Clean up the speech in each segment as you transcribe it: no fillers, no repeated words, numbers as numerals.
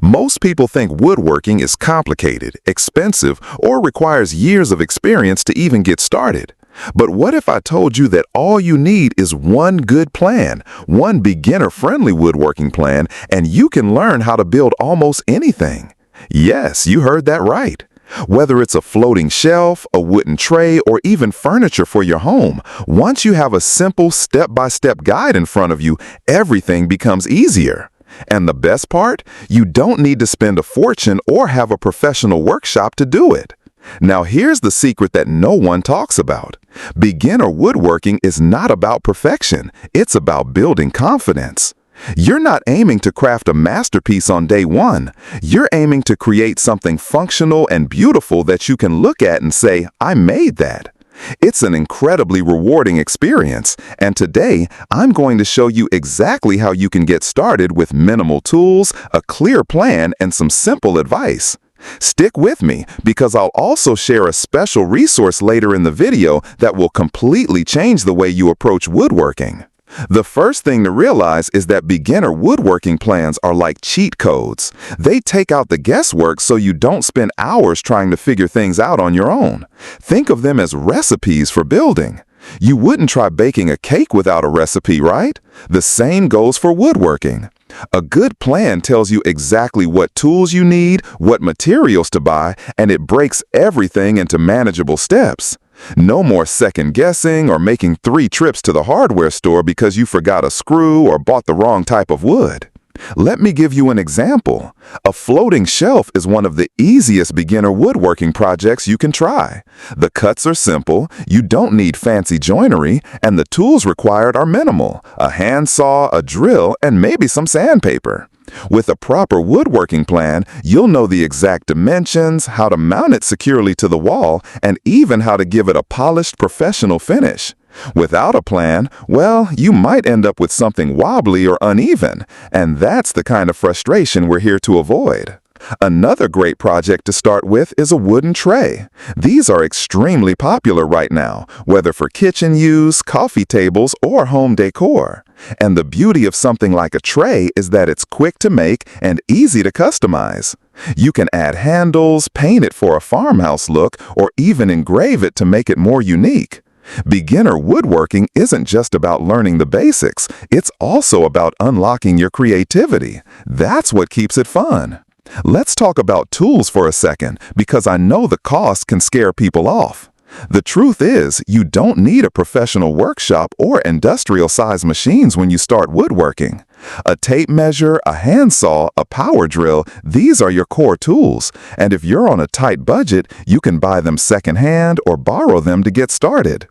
Most people think woodworking is complicated, expensive, or requires years of experience to even get started. But what if I told you that all you need is one good plan, one beginner-friendly woodworking plan, and you can learn how to build almost anything? Yes, you heard that right. Whether it's a floating shelf, a wooden tray, or even furniture for your home, once you have a simple step-by-step guide in front of you, everything becomes easier. And the best part? You don't need to spend a fortune or have a professional workshop to do it. Now here's the secret that no one talks about. Beginner woodworking is not about perfection. It's about building confidence. You're not aiming to craft a masterpiece on day one. You're aiming to create something functional and beautiful that you can look at and say, I made that. It's an incredibly rewarding experience, and today I'm going to show you exactly how you can get started with minimal tools, a clear plan, and some simple advice. Stick with me because I'll also share a special resource later in the video that will completely change the way you approach woodworking. The first thing to realize is that beginner woodworking plans are like cheat codes. They take out the guesswork so you don't spend hours trying to figure things out on your own. Think of them as recipes for building. You wouldn't try baking a cake without a recipe, right? The same goes for woodworking. A good plan tells you exactly what tools you need, what materials to buy, and it breaks everything into manageable steps. No more second guessing or making 3 trips to the hardware store because you forgot a screw or bought the wrong type of wood. Let me give you an example. A floating shelf is one of the easiest beginner woodworking projects you can try. The cuts are simple, you don't need fancy joinery, and the tools required are minimal: a handsaw, a drill, and maybe some sandpaper. With a proper woodworking plan, you'll know the exact dimensions, how to mount it securely to the wall, and even how to give it a polished professional finish. Without a plan, well, you might end up with something wobbly or uneven, and that's the kind of frustration we're here to avoid. Another great project to start with is a wooden tray. These are extremely popular right now, whether for kitchen use, coffee tables, or home decor. And the beauty of something like a tray is that it's quick to make and easy to customize. You can add handles, paint it for a farmhouse look, or even engrave it to make it more unique. Beginner woodworking isn't just about learning the basics, it's also about unlocking your creativity. That's what keeps it fun. Let's talk about tools for a second, because I know the cost can scare people off. The truth is, you don't need a professional workshop or industrial-sized machines when you start woodworking. A tape measure, a handsaw, a power drill, these are your core tools. And if you're on a tight budget, you can buy them secondhand or borrow them to get started.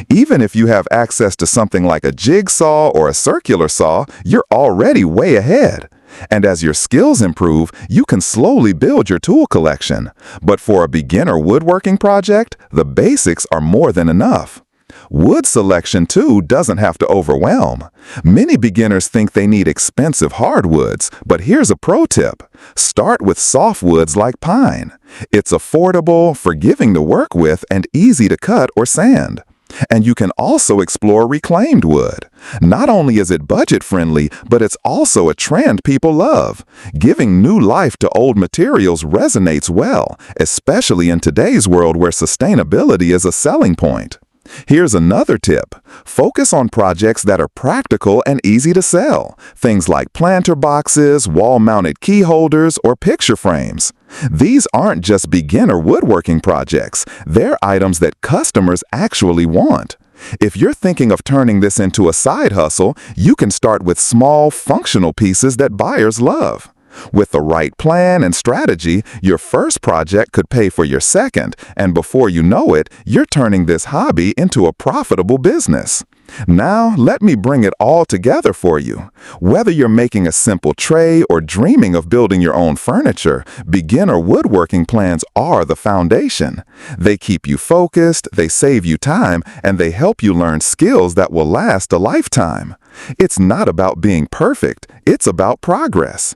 Even if you have access to something like a jigsaw or a circular saw, you're already way ahead. And as your skills improve, you can slowly build your tool collection. But for a beginner woodworking project, the basics are more than enough. Wood selection, too, doesn't have to overwhelm. Many beginners think they need expensive hardwoods, but here's a pro tip. Start with softwoods like pine. It's affordable, forgiving to work with, and easy to cut or sand. And you can also explore reclaimed wood. Not only is it budget-friendly, but it's also a trend people love. Giving new life to old materials resonates well, especially in today's world where sustainability is a selling point. Here's another tip. Focus on projects that are practical and easy to sell. Things like planter boxes, wall-mounted key holders, or picture frames. These aren't just beginner woodworking projects. They're items that customers actually want. If you're thinking of turning this into a side hustle, you can start with small, functional pieces that buyers love. With the right plan and strategy, your first project could pay for your second, and before you know it, you're turning this hobby into a profitable business. Now, let me bring it all together for you. Whether you're making a simple tray or dreaming of building your own furniture, beginner woodworking plans are the foundation. They keep you focused, they save you time, and they help you learn skills that will last a lifetime. It's not about being perfect, it's about progress.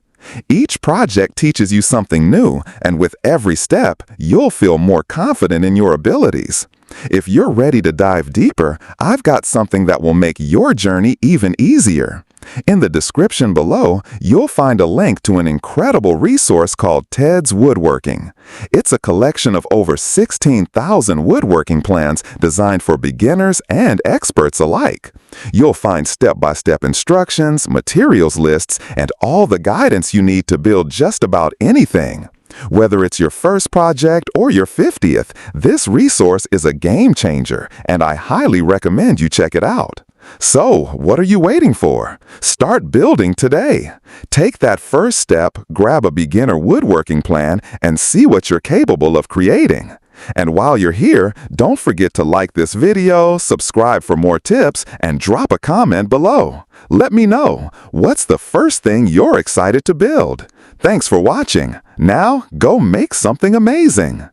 Each project teaches you something new, and with every step, you'll feel more confident in your abilities. If you're ready to dive deeper, I've got something that will make your journey even easier. In the description below, you'll find a link to an incredible resource called Ted's Woodworking. It's a collection of over 16,000 woodworking plans designed for beginners and experts alike. You'll find step-by-step instructions, materials lists, and all the guidance you need to build just about anything. Whether it's your first project or your 50th, this resource is a game changer, and I highly recommend you check it out. So, what are you waiting for? Start building today. Take that first step, grab a beginner woodworking plan, and see what you're capable of creating. And while you're here, don't forget to like this video, subscribe for more tips, and drop a comment below. Let me know, what's the first thing you're excited to build? Thanks for watching. Now, go make something amazing.